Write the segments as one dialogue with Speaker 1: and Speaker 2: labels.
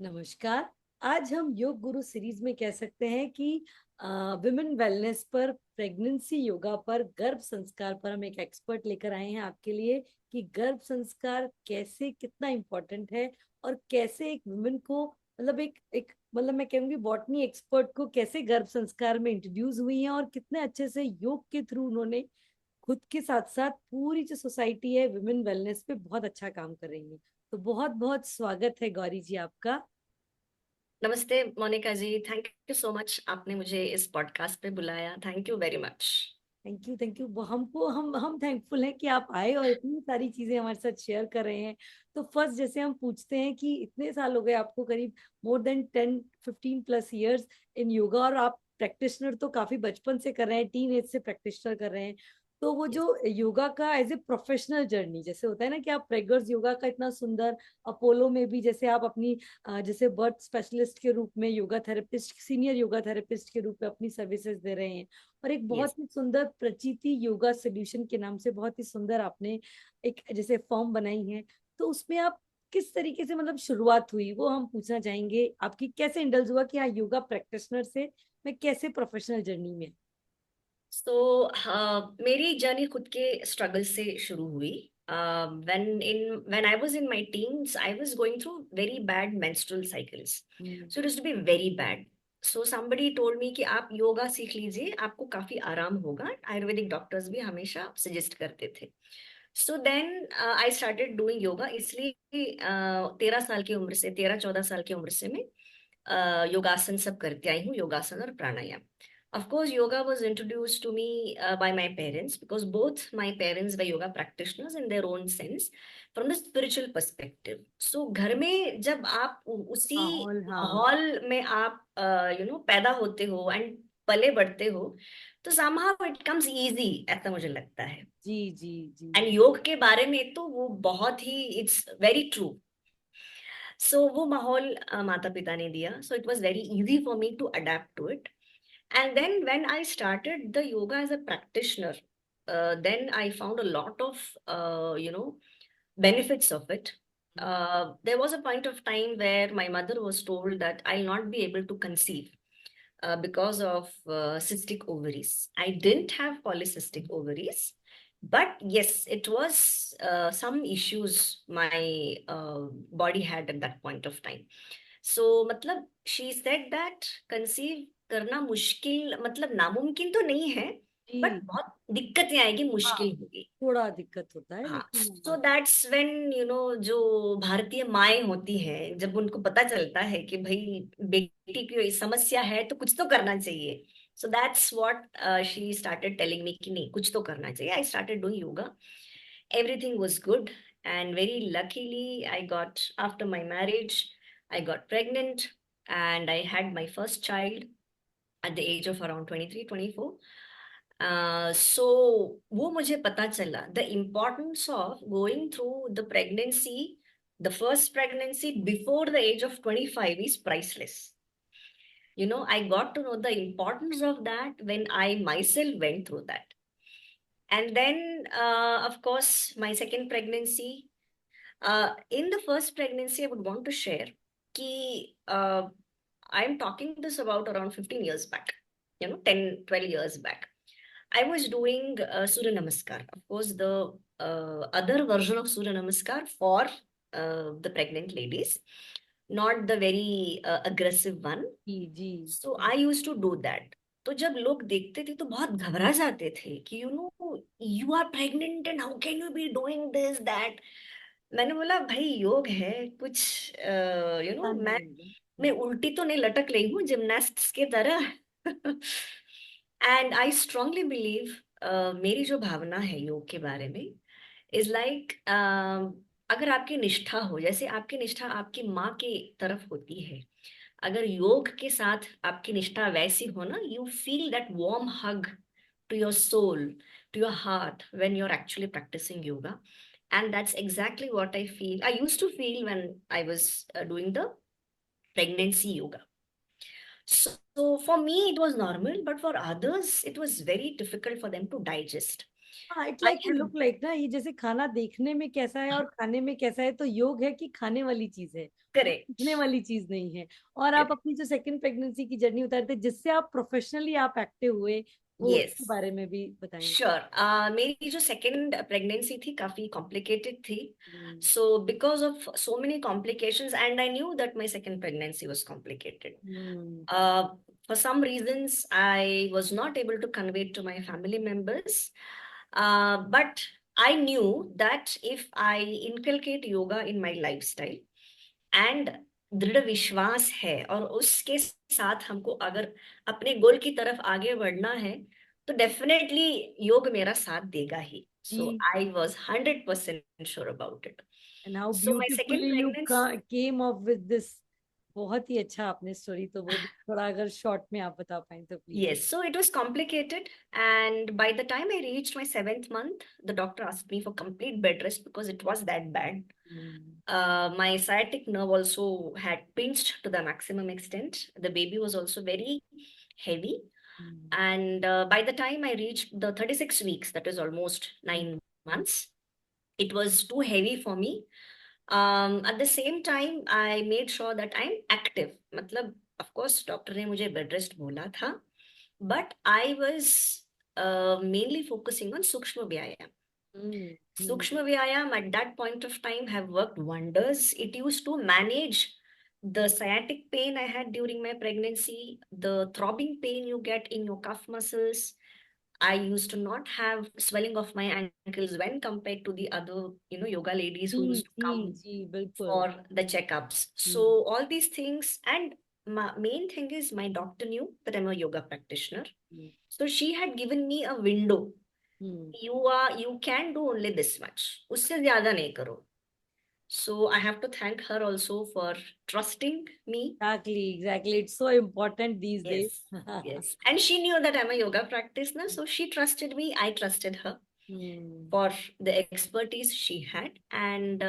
Speaker 1: नमस्कार। आज हम योग गुरु सीरीज में कह सकते हैं कि विमेन वेलनेस पर, प्रेगनेंसी योगा पर, गर्भ संस्कार पर हम एक एक्सपर्ट लेकर आए हैं आपके लिए कि गर्भ संस्कार कैसे, कितना इम्पोर्टेंट है और कैसे एक वुमेन को, मतलब एक एक मतलब मैं कहूंगी बॉटनी एक्सपर्ट को कैसे गर्भ संस्कार में इंट्रोड्यूस हुई है और कितने अच्छे से योग के थ्रू उन्होंने खुद के साथ साथ पूरी जो सोसाइटी है विमेन वेलनेस पे बहुत अच्छा काम कर रही है। तो बहुत बहुत स्वागत है गौरी जी आपका।
Speaker 2: नमस्ते मोनिका जी। थैंक यू सो मच, आपने मुझे इस पॉडकास्ट पे बुलाया। Thank you very much.
Speaker 1: Thank you, thank you. हमको हम थैंकफुल हैं कि आप आए और इतनी सारी चीजें हमारे साथ शेयर कर रहे हैं। तो फर्स्ट जैसे हम पूछते हैं कि इतने साल हो गए आपको, करीब more than 10-15+ years in yoga, और आप प्रैक्टिशनर तो काफी बचपन से कर रहे हैं, टीन एज से प्रैक्टिशनर कर रहे हैं। तो वो जो योगा का एज ए प्रोफेशनल जर्नी जैसे होता है ना कि आप प्रेगर्स योगा का इतना सुंदर, अपोलो में भी जैसे आप अपनी जैसे बर्थ स्पेशलिस्ट के रूप में, yoga therapist, senior yoga therapist के रूप में अपनी सर्विसेज दे रहे हैं। और एक
Speaker 2: यस।
Speaker 1: बहुत ही सुंदर प्रचिति योगा सोल्यूशन के नाम से बहुत ही सुंदर आपने एक जैसे फॉर्म बनाई है। तो उसमें आप किस तरीके से, मतलब शुरुआत हुई वो हम पूछना चाहेंगे, आपकी कैसे इंडल्ज हुआ कि हाँ योगा प्रैक्टिशनर से मैं कैसे प्रोफेशनल जर्नी में।
Speaker 2: मेरी जर्नी खुद के स्ट्रगल से शुरू हुई। when I was in my teens, I was going through very bad menstrual cycles.
Speaker 1: Hmm.
Speaker 2: So it used to be very bad. So somebody told me कि आप योगा सीख लीजिए, आपको काफी आराम होगा। आयुर्वेदिक डॉक्टर्स भी हमेशा सजेस्ट करते थे। So then I started doing yoga. इसलिए 13 साल की उम्र से, 13-14 साल की उम्र से मैं योगासन सब करती आई हूँ, योगासन और प्राणायाम। Of course, yoga was introduced to me by my parents, because both my parents were yoga practitioners in their own sense, from the spiritual perspective. So घर में जब आप उसी
Speaker 1: माहौल, हाँ।
Speaker 2: माहौल में आप पैदा होते हो एंड पले बढ़ते हो, तो somehow it comes easy, ऐसा मुझे लगता है।
Speaker 1: जी जी जी।
Speaker 2: एंड योग के बारे में तो वो बहुत ही, इट्स वेरी ट्रू। सो वो माहौल माता पिता ने दिया, so it was very easy for me to adapt to it. And then when I started the yoga as a practitioner, then I found a lot of, benefits of it. There was a point of time where my mother was told that I'll not be able to conceive because of cystic ovaries. I didn't have polycystic ovaries, but yes, it was some issues my body had at that point of time. So मतलब she said that conceive करना मुश्किल, मतलब नामुमकिन तो नहीं है, but
Speaker 1: जी।
Speaker 2: बहुत दिक्कतें आएगी,
Speaker 1: हाँ,
Speaker 2: मुश्किल होगी।
Speaker 1: थोड़ा दिक्कत होता है
Speaker 2: हाँ।
Speaker 1: लेकिन
Speaker 2: सो दैट्स व्हेन जो भारतीय माएँ होती हैं, जब उनको पता चलता है कि भाई बेटी की समस्या है तो कुछ तो करना चाहिए। So that's what she started telling me कि नहीं, कुछ तो करना चाहिए। आई started doing yoga. Everything was good, and very luckily I got, after my marriage, I got pregnant, and I had my first child at the age of around 23-24. So वो मुझे पता चला, the importance of going through the pregnancy, the first pregnancy before the age of 25 is priceless. I got to know the importance of that when I myself went through that. And then, of course, my second pregnancy. In the first pregnancy, I would want to share कि I'm talking this about around 15 years back, 10, 12 years back. I was doing Surya Namaskar. Of course, the other version of Surya Namaskar for the pregnant ladies, not the very aggressive one.
Speaker 1: Ji ji.
Speaker 2: So I used to do that. तो जब लोग देखते थे तो बहुत घबरा जाते थे कि you are pregnant and how can you be doing this that. मैंने बोला भाई योग है कुछ,
Speaker 1: पता
Speaker 2: मैं
Speaker 1: नहीं होगा।
Speaker 2: मैं उल्टी तो नहीं लटक रही हूँ जिमनास्टिक्स के तरह। एंड आई स्ट्रांगली बिलीव, मेरी जो भावना है योग के बारे में इज लाइक, अगर आपकी निष्ठा हो, जैसे आपकी निष्ठा आपकी माँ की तरफ होती है, अगर योग के साथ आपकी निष्ठा वैसी हो ना, you feel that warm hug to your soul, to your heart when you are actually practicing yoga. And that's exactly what I used to feel when I was doing the pregnancy yoga. So for me, it was normal, but for others, it was very difficult for them to digest.
Speaker 1: हाँ, it
Speaker 2: I
Speaker 1: like
Speaker 2: have,
Speaker 1: look like ना, ये जैसे खाना देखने में कैसा है और खाने में कैसा है, तो योग है कि खाने वाली चीज है, वो
Speaker 2: correct.
Speaker 1: दिखने वाली चीज नहीं है। और आप अपनी जो सेकंड प्रेगनेंसी की जर्नी उतारते जिससे आप प्रोफेशनली आप एक्टिव हुए, वो उसके
Speaker 2: Yes.
Speaker 1: बारे में भी बताएंगे।
Speaker 2: श्योर। मेरी जो सेकेंड प्रेगनेंसी थी काफी कॉम्प्लिकेटेड थी.
Speaker 1: Hmm.
Speaker 2: So because of so many complications and I knew that my second pregnancy was complicated.
Speaker 1: Hmm.
Speaker 2: For some reasons I was not able to convey it to my family members, but I knew that if I inculcate yoga in my lifestyle and दृढ़ विश्वास है और उसके साथ हमको अगर अपने गोल की तरफ आगे बढ़ना है तो डेफिनेटली योग मेरा साथ देगा ही. सो
Speaker 1: जी।
Speaker 2: I was 100% sure about it.
Speaker 1: And how
Speaker 2: so my second
Speaker 1: beautifully you
Speaker 2: pregnancy.
Speaker 1: Came up with this. बहुत ही अच्छा आपने स्टोरी, तो वो भी थोड़ा अगर शॉर्ट में आप बता पाए तो please.
Speaker 2: Yes, so it was complicated, and by the time I reached my seventh month, the doctor asked me for complete bed rest because it was that bad.
Speaker 1: Hmm.
Speaker 2: My sciatic nerve also had pinched to the maximum extent. The baby was also very heavy. And by the time I reached the 36 weeks, that is almost 9 months, it was too heavy for me. At the same time, I made sure that I'm active. मतलब, of course, doctor ने मुझे bed rest बोला था, but I was mainly focusing on सूक्ष्म व्यायाम. Sukshma Vyayam at that point of time have worked wonders. It used to manage the sciatic pain I had during my pregnancy, the throbbing pain you get in your calf muscles. I used to not have swelling of my ankles when compared to the other, yoga ladies
Speaker 1: ji
Speaker 2: who used to
Speaker 1: ji
Speaker 2: come
Speaker 1: जी बिल्कुल।
Speaker 2: for the checkups. So
Speaker 1: hmm.
Speaker 2: all these things, and my main thing is my doctor knew that I'm a yoga practitioner.
Speaker 1: Hmm.
Speaker 2: So she had given me a window.
Speaker 1: Hmm.
Speaker 2: You can do only this much, उससे ज्यादा नहीं करो. So I have to thank her also for trusting me.
Speaker 1: Exactly, exactly. It's so important these days.
Speaker 2: Yes, yes. And she knew that I'm a yoga practitioner, so she trusted me. I trusted her
Speaker 1: Hmm.
Speaker 2: for the expertise she had. And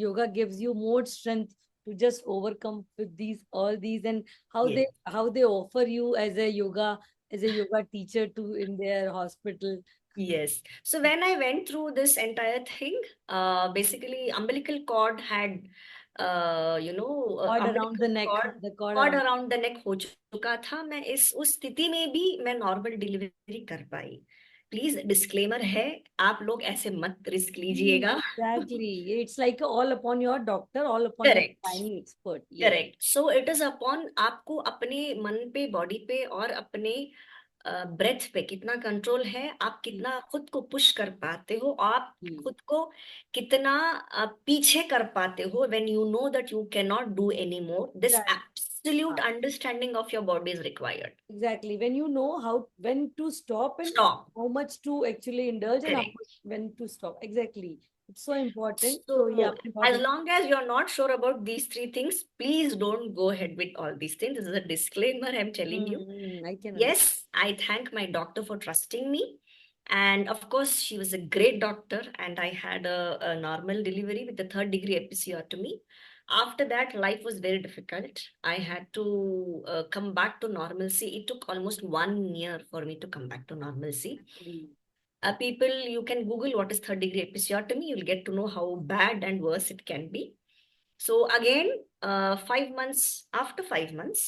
Speaker 1: Yoga gives you more strength to just overcome with these all these, and
Speaker 2: yes,
Speaker 1: how they offer you as a yoga teacher to in their hospital.
Speaker 2: yes. So when I went through this entire thing, basically umbilical cord had,
Speaker 1: Cord around
Speaker 2: umbilical
Speaker 1: the neck,
Speaker 2: cord
Speaker 1: the cord
Speaker 2: cord
Speaker 1: around.
Speaker 2: around the neck हो चुका था. मैं इस उस स्थिति में भी मैं नॉर्मल डिलीवरी कर पाई. प्लीज डिस्क्लेमर है, आप लोग ऐसे मत रिस्क लीजिएगा.
Speaker 1: Exactly. It's like all upon your doctor, all upon your
Speaker 2: correct.
Speaker 1: gynae expert. Yes.
Speaker 2: Correct. So it is upon आपको अपने मन पे, बॉडी पे और अपने ब्रेथ पे कितना कंट्रोल है, आप कितना खुद को पुश कर पाते हो, आप खुद को कितना पीछे कर पाते हो. When you know that you can not do any more, this
Speaker 1: Right.
Speaker 2: Absolute understanding of your body is required.
Speaker 1: Exactly. When you know how when to stop and
Speaker 2: stop.
Speaker 1: how much to actually indulge and how
Speaker 2: correct.
Speaker 1: much when to stop. Exactly. It's so important. So yeah,
Speaker 2: So,
Speaker 1: आपने
Speaker 2: as
Speaker 1: बहुत
Speaker 2: long as you're not sure about these three things, please don't go ahead with all these things. This is a disclaimer I'm telling you.
Speaker 1: I can understand.
Speaker 2: Yes, I thank my doctor for trusting me. And of course, she was a great doctor, and I had a normal delivery with a third degree episiotomy. After that, life was very difficult. I had to come back to normalcy. It took almost 1 year for me to come back to normalcy.
Speaker 1: Actually.
Speaker 2: People, you can Google what is third degree episiotomy. You'll get to know how bad and worse it can be. So again, 5 months after 5 months,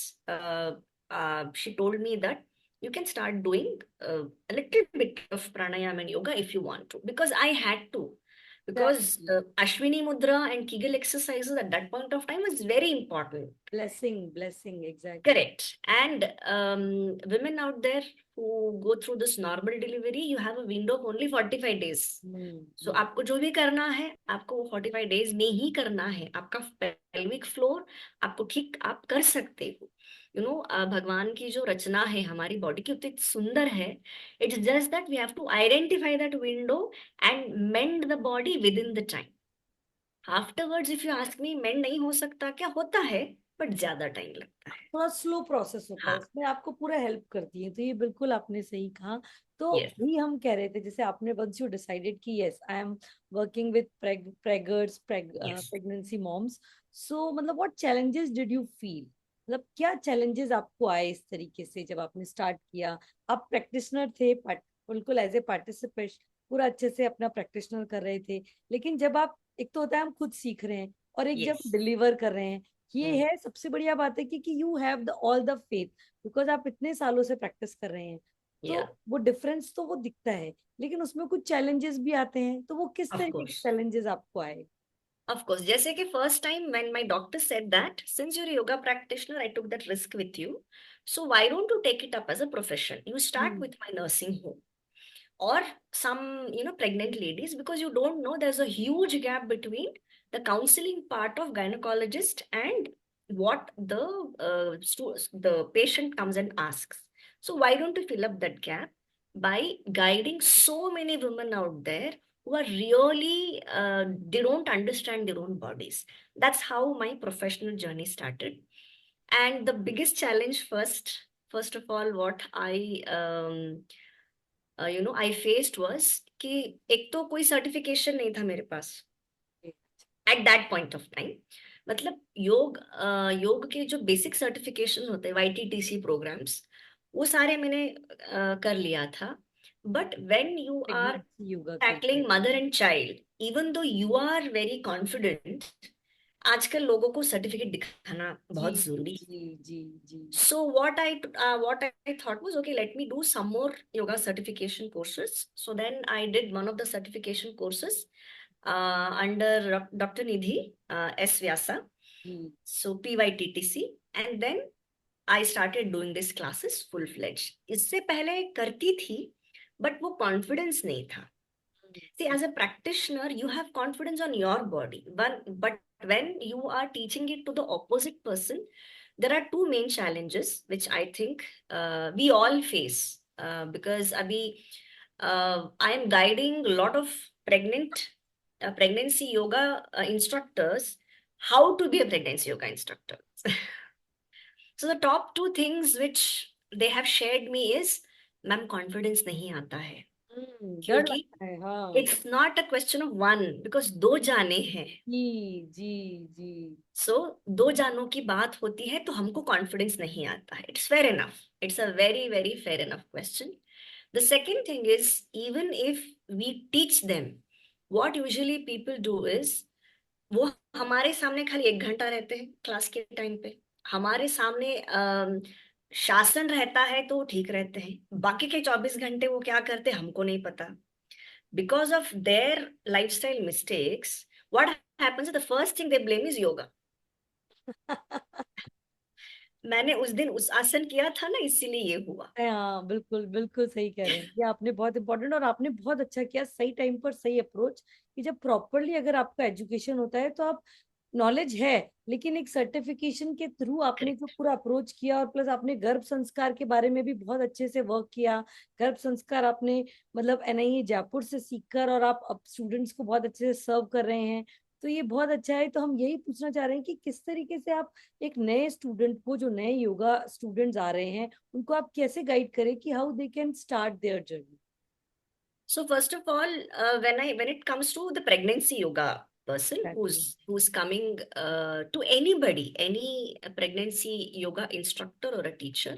Speaker 2: she told me that you can start doing a little bit of pranayama and yoga if you want to, because I had to, because
Speaker 1: Exactly.
Speaker 2: Ashwini Mudra and Kegel exercises at that point of time was very important.
Speaker 1: Blessing, blessing, exactly.
Speaker 2: Correct. And women out there who go through this normal delivery, you have a window of only 45 days. सो आपको जो भी करना है, आपको वो 45 days में ही करना है. आपका पेल्विक फ्लोर आपको ठीक आप कर सकते हो. भगवान की जो रचना है हमारी बॉडी की उतनी सुंदर है. It's just that we have to identify that window and mend the body within the time. Afterwards if you ask me, mend नहीं हो सकता क्या? होता है, बट ज्यादा टाइम लगता है.
Speaker 1: थोड़ा स्लो प्रोसेस होता है,
Speaker 2: हाँ.
Speaker 1: उसमें आपको पूरा हेल्प करती है, तो ये बिल्कुल आपने सही कहा। तो
Speaker 2: यस.
Speaker 1: भी हम कह रहे थे जैसे आपने वंस यू डिसाइडेड कि yes I am working with preggers
Speaker 2: yes.
Speaker 1: Pregnancy moms, so मतलब what challenges did you feel, मतलब क्या चैलेंजेस आपको आए इस तरीके से जब आपने स्टार्ट किया? आप प्रैक्टिशनर थे, बिल्कुल एज ए पूरा अच्छे से अपना प्रैक्टिशनर कर रहे थे। लेकिन जब आप, एक तो होता है हम खुद सीख रहे हैं, और एक जब
Speaker 2: यस।
Speaker 1: डिलीवर कर रहे हैं, ये है सबसे बढ़िया बात है कि you have the all the faith, because आप इतने सालों से प्रैक्टिस कर रहे हैं। तो
Speaker 2: या
Speaker 1: वो डिफरेंस तो वो दिखता है, लेकिन उसमें कुछ चैलेंजेस भी आते हैं, तो वो किस
Speaker 2: ऑफ
Speaker 1: तरीके के
Speaker 2: कोर्स,
Speaker 1: चैलेंजेस आपको आए?
Speaker 2: of course. जैसे कि first time when my doctor said that since you're a yoga practitioner, I took that risk with you. So why don't you take it up as a profession? You start
Speaker 1: hmm.
Speaker 2: with my nursing home or some, pregnant ladies, because you don't know there's a huge gap between the counseling part of gynecologist and what the patient comes and asks. So why don't you fill up that gap by guiding so many women out there who are really they don't understand their own bodies. That's how my professional journey started. And the biggest challenge, first of all, what I faced was कि एक तो कोई certification नहीं था मेरे पास at that point of time. मतलब योग के जो बेसिक सर्टिफिकेशन होते हैं, YTTC प्रोग्राम्स, वो सारे मैंने कर लिया था। But when you are
Speaker 1: pregnancy yoga के लिए।
Speaker 2: Tackling mother and child, even though you are very confident, आजकल लोगों को सर्टिफिकेट दिखाना
Speaker 1: जी
Speaker 2: बहुत जरूरी है।
Speaker 1: जी जी जी।
Speaker 2: So what I thought was, okay, let me do some more yoga certification courses. So then I did one of the certification courses under Dr. Nidhi S Vyasa,
Speaker 1: ji.
Speaker 2: so PYTTC, and then I started doing these classes full fledged. इससे पहले करती थी, but वो confidence नहीं था। See, as a practitioner, you have confidence on your body. But when you are teaching it to the opposite person, there are two main challenges which I think we all face. Because abhi, I am guiding a lot of pregnancy yoga instructors how to be a pregnancy yoga instructor. So the top two things which they have shared me is, ma'am confidence नहीं आता है,
Speaker 1: डर
Speaker 2: क्योंकि
Speaker 1: लगता है, हाँ।
Speaker 2: It's not a question of one, because दो जाने हैं।
Speaker 1: जी जी जी।
Speaker 2: सो दो जानों की बात होती है तो हमको कॉन्फिडेंस नहीं आता है। It's fair enough, it's a very very fair enough question. The second thing is, even if we teach them, what usually people do is, वो हमारे सामने खाली 1 घंटा रहते हैं क्लास के टाइम पे, हमारे सामने शासन रहता है तो ठीक रहते हैं, बाकी के 24 घंटे वो क्या करते हैं हमको नहीं पता। Because of their lifestyle mistakes, what happens is the first thing they blame is yoga. मैंने उस दिन उस आसन किया था ना, इसीलिए ये हुआ।
Speaker 1: हाँ, बिल्कुल बिल्कुल सही कह रहे हैं, ये आपने बहुत इंपॉर्टेंट, और आपने बहुत अच्छा किया, सही टाइम पर सही अप्रोच। कि जब प्रॉपरली अगर आपका एजुकेशन होता है तो आप, नॉलेज है, लेकिन एक सर्टिफिकेशन के थ्रू आपने जो
Speaker 2: करेक्ट।
Speaker 1: पूरा अप्रोच किया, और प्लस आपने गर्भ संस्कार के बारे में भी बहुत अच्छे से वर्क किया। गर्भ संस्कार आपने मतलब NIE जयपुर से सीखकर, और आप अब स्टूडेंट्स को बहुत अच्छे से सर्व कर रहे हैं। तो ये बहुत अच्छा है। तो हम यही पूछना चाह रहे हैं कि किस तरीके से आप एक नए स्टूडेंट को, जो नए योगा स्टूडेंट्स आ रहे हैं, उनको आप कैसे गाइड करें कि how they can start their journey?
Speaker 2: So first of all, when it comes to the pregnancy yoga person
Speaker 1: exactly.
Speaker 2: who's coming to anybody, any pregnancy yoga instructor or a teacher,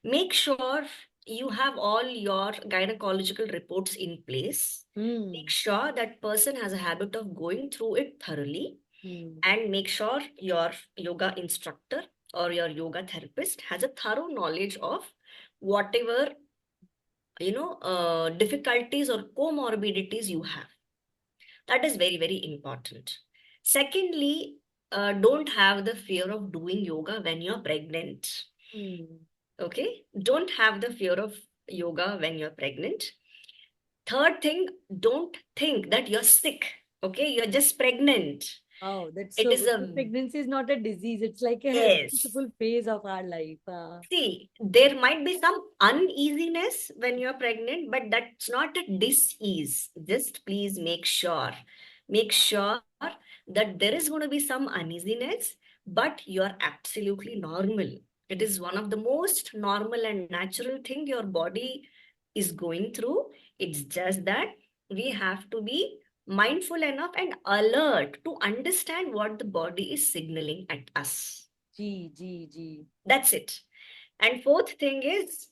Speaker 2: make sure you have all your gynecological reports in place. Make
Speaker 1: hmm.
Speaker 2: sure that person has a habit of going through it thoroughly,
Speaker 1: hmm.
Speaker 2: and make sure your yoga instructor or your yoga therapist has a thorough knowledge of whatever difficulties or comorbidities you have. That is very very important. Secondly, don't have the fear of doing yoga when you're pregnant.
Speaker 1: Hmm.
Speaker 2: Okay, don't have the fear of yoga when you're pregnant. Third thing, don't think that you're sick. Okay, you're just pregnant.
Speaker 1: Oh, that's
Speaker 2: It
Speaker 1: so
Speaker 2: is
Speaker 1: good. So
Speaker 2: a
Speaker 1: pregnancy is not a disease. It's like a
Speaker 2: yes.
Speaker 1: beautiful phase of our life.
Speaker 2: See, there might be some uneasiness when you're pregnant, but that's not a disease. Just please make sure that there is going to be some uneasiness, but you're absolutely normal. It is one of the most normal and natural thing your body is going through. It's just that we have to be mindful enough and alert to understand what the body is signaling at us.
Speaker 1: जी जी जी।
Speaker 2: That's it. And fourth thing is,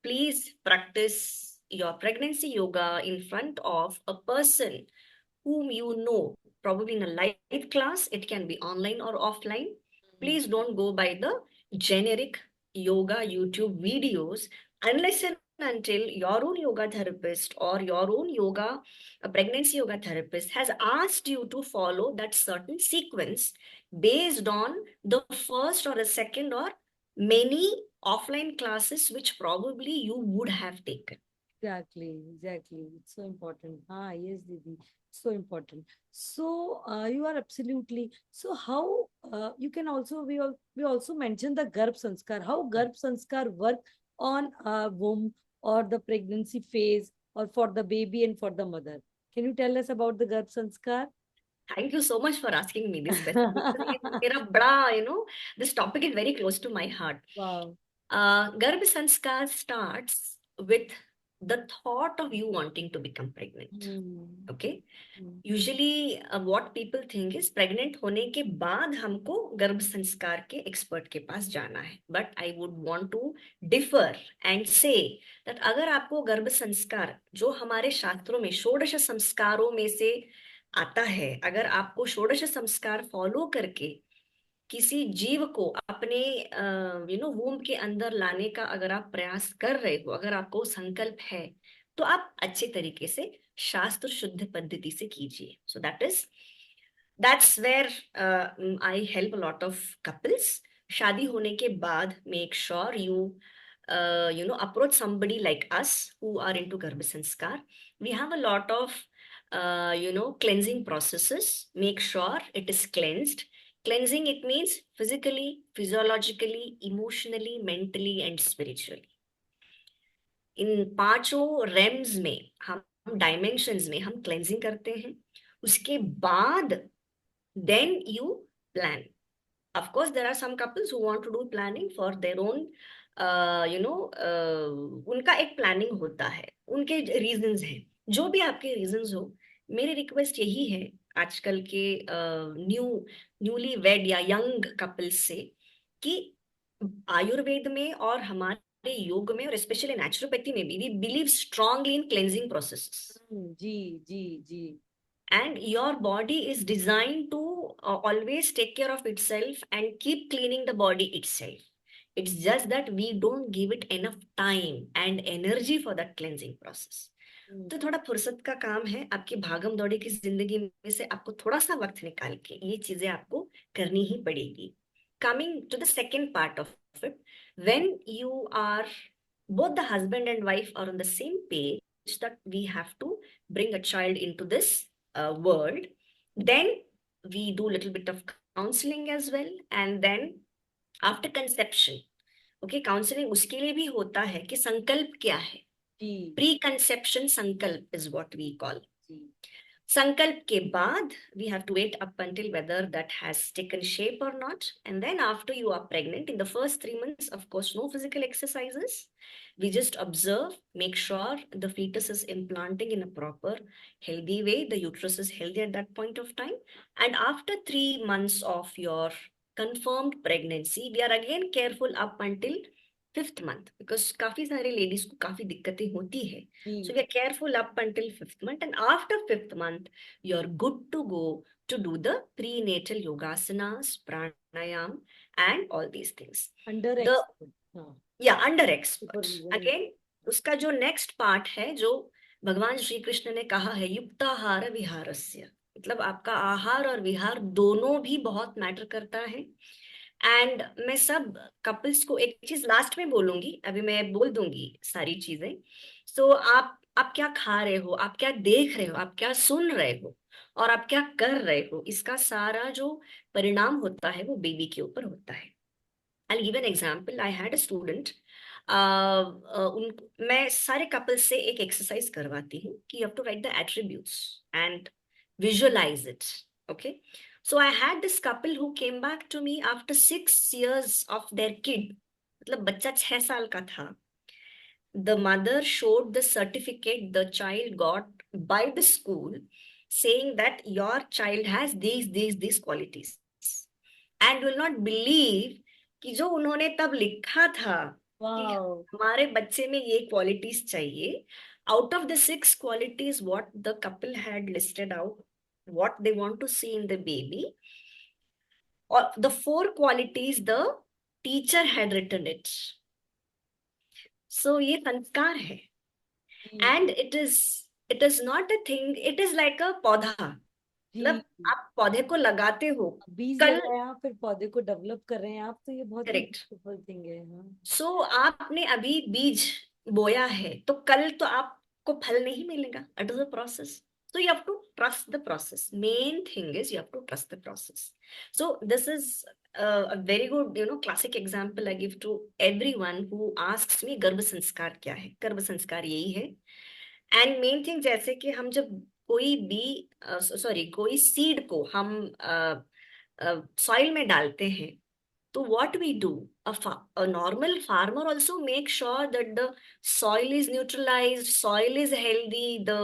Speaker 2: please practice your pregnancy yoga in front of a person whom you know, probably in a live class, it can be online or offline. Please don't go by the generic yoga YouTube videos unless and until your own yoga therapist or your own yoga, a pregnancy yoga therapist has asked you to follow that certain sequence based on the first or a second or many offline classes which probably you would have taken.
Speaker 1: Exactly, exactly. It's so important. Ah, yes, Didi. So important. So you are absolutely. So how you can also we also mentioned the Garbh Sanskar. How Garbh Sanskar work on womb or the pregnancy phase or for the baby and for the mother. Can you tell us about the Garbh Sanskar?
Speaker 2: Thank you so much for asking me this question because ये मेरा बड़ा, this topic is very close to my heart.
Speaker 1: Wow.
Speaker 2: Garbh Sanskar starts with the thought of you wanting to become pregnant.
Speaker 1: Hmm.
Speaker 2: Okay.
Speaker 1: Hmm.
Speaker 2: Usually, what people think is pregnant होने के बाद हमको गर्भ संस्कार के एक्सपर्ट के पास जाना है. But I would want to differ and say that अगर आपको गर्भ संस्कार जो हमारे शास्त्रों में षोडश संस्कारों में से आता है, अगर आपको षोडश संस्कार फॉलो करके किसी जीव को अपने वूम्ब के अंदर लाने का अगर आप प्रयास कर रहे हो, अगर आपको संकल्प है, तो आप अच्छे तरीके से शास्त्र शुद्ध पद्धति से कीजिए. So that's where I help lot of couples. शादी होने के बाद make sure you approach somebody like us who are into garbha sanskar. We have a lot of cleansing processes. Make sure it is cleansed. Cleansing, it means physically, physiologically, emotionally, mentally and spiritually. इन पांचों Rhames में हम dimensions में हम cleansing करते हैं. उसके बाद then you plan. Of course, there are some couples who want to do planning for their own, उनका एक प्लानिंग होता है, उनके रीजंस हैं. जो भी आपके रीजंस हो, मेरी रिक्वेस्ट यही है आजकल के न्यूली वेड या यंग कपल्स से कि आयुर्वेद में और हमारे योग में और स्पेशली नेचुरोपैथी में भी we believe strongly in cleansing processes.
Speaker 1: जी जी जी.
Speaker 2: And your body is designed to always take care of itself and keep cleaning the body itself. It's just that we don't give it enough time and energy for that cleansing process. तो थोड़ा फुर्सत का काम है आपकी भागम दौड़ी की जिंदगी में से आपको थोड़ा सा वक्त निकाल के ये चीजें आपको करनी ही पड़ेगी. Coming to the second part of it, when you are both the husband and wife are on the same page that we have to bring a child into this world, then we do a little bit of counseling as well. And then after conception, okay, counseling उसके लिए भी होता है कि संकल्प क्या है.
Speaker 1: जी
Speaker 2: pre conception संकल्प is what we call.
Speaker 1: जी.
Speaker 2: संकल्प के बाद we have to wait up until whether that has taken shape or not. And then after you are pregnant, in the first 3 months, of course, no physical exercises. We just observe, make sure the fetus is implanting in a proper, healthy way. The uterus is healthy at that point of time. And after 3 months of your confirmed pregnancy, we are again careful up until 5th month because काफी सारे ladies को काफी दिक्कतें होती है. So we are careful up until 5th month, and after 5th month, you're good to go to do the prenatal yogasanas, pranayam, and all these things.
Speaker 1: Under
Speaker 2: The
Speaker 1: हाँ.
Speaker 2: yeah, under expert.
Speaker 1: Supervision.
Speaker 2: Again, उसका जो next part है जो भगवान श्री कृष्ण ने कहा है युक्ताहार विहारस्य, मतलब आपका आहार और विहार दोनों भी बहुत मैटर करता है. एंड मैं सब कपल्स को एक चीज लास्ट में बोलूंगी, अभी मैं बोल दूंगी सारी चीजें. सो आप क्या खा रहे हो, आप क्या देख रहे हो, आप क्या सुन रहे हो और आप क्या कर रहे हो, इसका सारा जो परिणाम होता है वो बेबी के ऊपर होता है. I'll give an example. I had a student. मैं सारे कपल्स से एक एक्सरसाइज करवाती हूँ कि you have to write the attributes and visualize it. Okay. So I had this couple who came back to me after 6 years of their kid. मतलब बच्चा 6 साल का था. The mother showed the certificate the child got by the school saying that your child has these qualities. And will not believe कि जो उन्होंने तब लिखा था कि
Speaker 1: वाओ.
Speaker 2: हमारे बच्चे में ये क्वालिटीज चाहिए, out of the 6 qualities what the couple had listed out, what they want to see in the baby, or the 4 qualities the teacher had written it. So ये संस्कार है.
Speaker 1: जी
Speaker 2: And it is not a thing, it is like a पौधा.
Speaker 1: जी
Speaker 2: मतलब आप पौधे को लगाते हो
Speaker 1: बीज
Speaker 2: कल.
Speaker 1: लगाया फिर पौधे को डेवलप कर रहे हैं आप, तो ये बहुत ही
Speaker 2: करेक्ट.
Speaker 1: ब्यूटीफुल थिंग है। हाँ
Speaker 2: सो आपने अभी बीज बोया है तो कल तो आपको फल नहीं मिलेगा. It is a process. So you have to trust the process. Main thing is you have to trust the process. So this is a very good, classic example I give to everyone who asks me गर्भ संस्कार क्या है. गर्भ संस्कार यही है. And main thing जैसे कि हम जब कोई बी सॉरी कोई सीड को हम सॉइल में डालते हैं, so what we do, a normal farmer also makes sure that the soil is neutralized, soil is healthy, the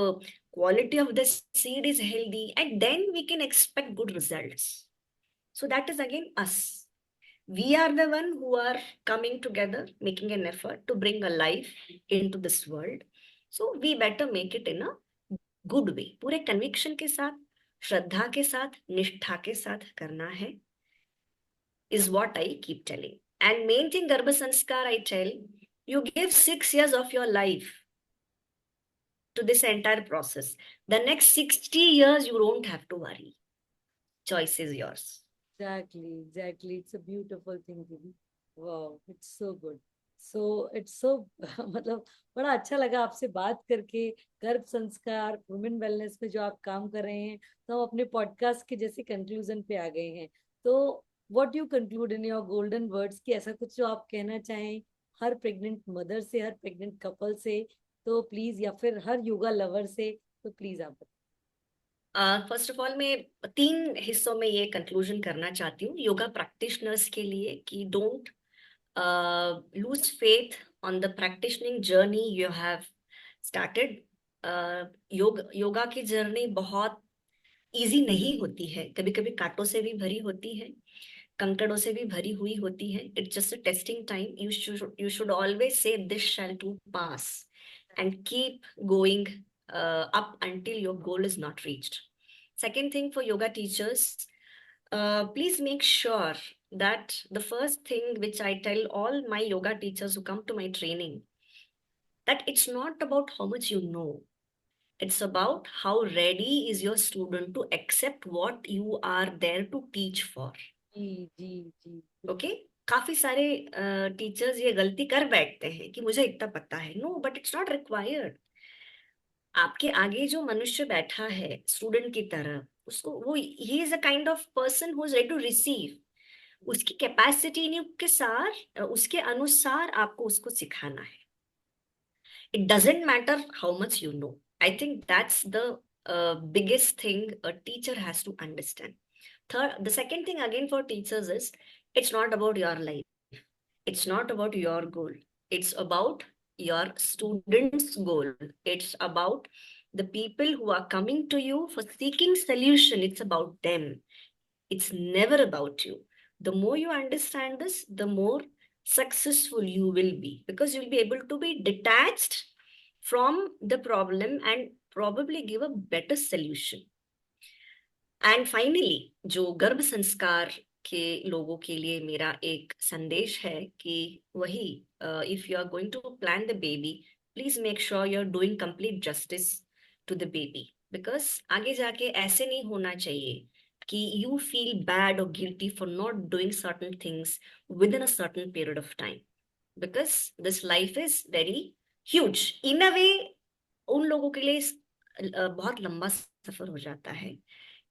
Speaker 2: quality of the seed is healthy, and then we can expect good results. So that is again us. We are the one who are coming together, making an effort to bring a life into this world. So we better make it in a good way. पूरे conviction के साथ, श्रद्धा के साथ, निष्ठा के साथ करना है, is what I keep telling. And main thing, Garbha Sanskar, I tell, you give 6 years of your life to this entire process. The next 60 years, you don't have to worry. Choice is yours.
Speaker 1: Exactly it's a beautiful thing दीदी। Wow it's so good. So it's so मतलब बड़ा अच्छा लगा आपसे बात करके। गर्भ संस्कार, वुमेन वेलनेस में जो आप काम कर रहे हैं, तो हम अपने पॉडकास्ट के जैसे कंक्लूजन पे आ गए हैं। तो what you conclude in your golden words, की ऐसा कुछ जो आप कहना चाहें हर प्रेग्नेंट मदर से, हर प्रेग्नेंट कपल से, तो प्लीज, या फिर हर योगा लवर से, तो प्लीज आप बताएं।
Speaker 2: फर्स्ट ऑफ ऑल मैं 3 हिस्सों में ये कंक्लूजन करना चाहती हूँ योगा प्रैक्टिशनर्स के लिए कि don't lose faith on the practising journey you have started. Yoga की जर्नी बहुत इजी नहीं होती है. कभी कभी कांटों से भी भरी होती है, कंकड़ों से भी भरी हुई होती है. It's just a testing time. You should always say this shall too pass and keep going up until your goal is not reached. Second thing for yoga teachers, please make sure that the first thing which I tell all my yoga teachers who come to my training, that it's not about how much you know, it's about how ready is your student to accept what you are there to teach for.
Speaker 1: जी जी जी
Speaker 2: okay. काफी सारे teachers ये गलती कर बैठते हैं कि मुझे इतना पता है. No, but it's not required. आपके आगे जो मनुष्य बैठा है स्टूडेंट की तरह, उसको वो ही is a kind of person who is ready to receive. उसकी कैपेसिटी के साथ उसके अनुसार आपको उसको सिखाना है. It doesn't matter how much you know. I think that's the biggest thing a teacher has to understand. Third, the second thing again for teachers is it's not about your life. It's not about your goal. It's about your students' goal. It's about the people who are coming to you for seeking solution. It's about them. It's never about you. The more you understand this, the more successful you will be because you'll be able to be detached from the problem and probably give a better solution. And finally जो गर्भ संस्कार के लोगों के लिए मेरा एक संदेश है कि वही, if you are going to plan the baby, please make sure you are doing complete justice to the baby. Because आगे जाके ऐसे नहीं होना चाहिए कि यू फील बैड और guilty for not doing certain things within a certain period of time. Because this life is very huge in a way. उन लोगों के लिए बहुत लंबा सफर हो जाता है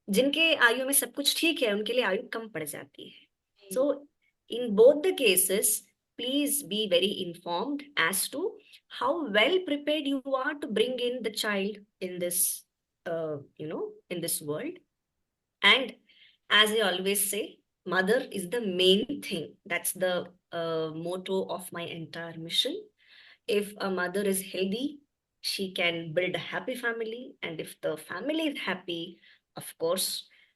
Speaker 2: जिनके आयु में सब कुछ ठीक है, उनके लिए आयु कम पड़ जाती है. So in both the cases, please be very informed as to how well prepared you are to bring in the child in this in this world. And as I always say, mother is the main thing. That's the motto of my entire mission. If a mother is healthy, she can build a happy family, and if the family is happy, of course,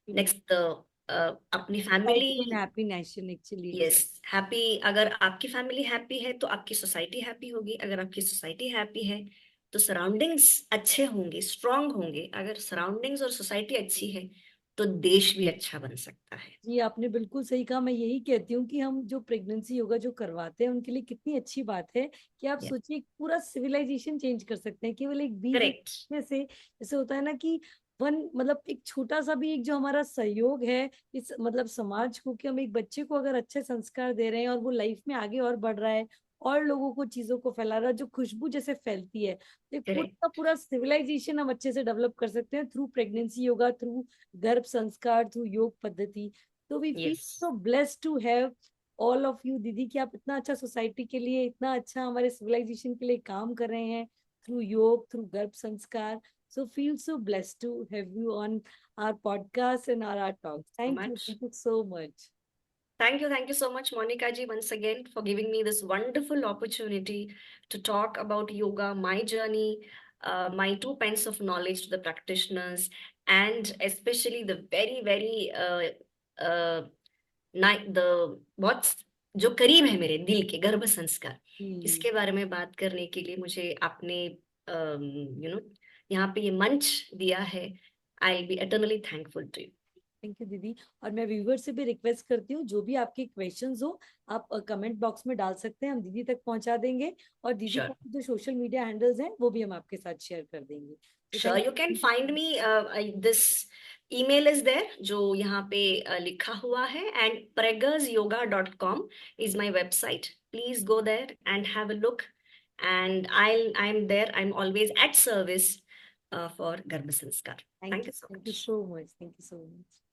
Speaker 2: next the अपनी family.
Speaker 1: Society and happy nation actually.
Speaker 2: Yes, happy. अगर आपकी family happy है तो आपकी society happy होगी. अगर आपकी society happy है तो सराउंडिंग्स अच्छे होंगे, स्ट्रांग होंगे। अगर सराउंडिंग्स और सोसाइटी अच्छी है तो देश भी अच्छा बन सकता है।
Speaker 1: जी आपने बिल्कुल सही कहा। मैं यही कहती हूँ कि हम जो प्रेगनेंसी योगा जो करवाते हैं उनके लिए कितनी अच्छी बात है कि आप
Speaker 2: या
Speaker 1: सोचिए पूरा सिविलाइजेशन चेंज कर सकते हैं केवल एक बीज एक
Speaker 2: करेक्ट।
Speaker 1: में से। जैसे होता है ना कि वन मतलब एक छोटा सा भी एक जो हमारा सहयोग है इस मतलब समाज को, कि हम एक बच्चे को अगर अच्छे संस्कार दे रहे हैं और वो लाइफ में आगे और बढ़ रहा है और लोगों को चीजों को फैला रहा है जो खुशबू जैसे फैलती है, तो एक पूरा का
Speaker 2: करेक्ट।
Speaker 1: पूरा सिविलाइजेशन हम अच्छे से डेवलप कर सकते हैं थ्रू प्रेगनेंसी योगा, थ्रू गर्भ संस्कार, थ्रू योग पद्धति। तो we feel
Speaker 2: yes.
Speaker 1: So blessed to have all of you दीदी कि आप इतना अच्छा सोसाइटी के लिए, इतना अच्छा हमारे सिविलाइजेशन के लिए काम कर रहे हैं थ्रू योग, थ्रू गर्भ संस्कार। So feel so blessed to have you on our podcast and our talks.
Speaker 2: So
Speaker 1: Thank you.
Speaker 2: much.
Speaker 1: Thank you so much.
Speaker 2: Thank you so much, Monica ji, once again for giving me this wonderful opportunity to talk about yoga, my journey, my two pence of knowledge to the practitioners, and especially the uh, the what's जो करीब है मेरे दिल के गर्भ संस्कार,
Speaker 1: जी
Speaker 2: इसके बारे में बात करने के लिए मुझे आपने यहाँ पे ये मंच दिया है। I be eternally thankful to you.
Speaker 1: Thank you दीदी। और मैं व्यूवर से भी रिक्वेस्ट करती हूँ जो भी आपके क्वेश्चंस हो आप कमेंट बॉक्स में डाल सकते हैं, हम दीदी तक पहुंचा देंगे। और दीदी का
Speaker 2: श्योर।
Speaker 1: जो सोशल मीडिया हैंडल्स हैं वो भी हम आपके साथ शेयर कर देंगे। तो
Speaker 2: Sure,
Speaker 1: thank
Speaker 2: you can
Speaker 1: you.
Speaker 2: find me. This email is there, जो यहाँ पे लिखा हुआ है, and pregersyoga.com is my website. Please go there and have a look. And I'm there. I'm always at service for Garbha Sanskar. Thank you so
Speaker 1: thank you
Speaker 2: much.
Speaker 1: So much, thank you so much.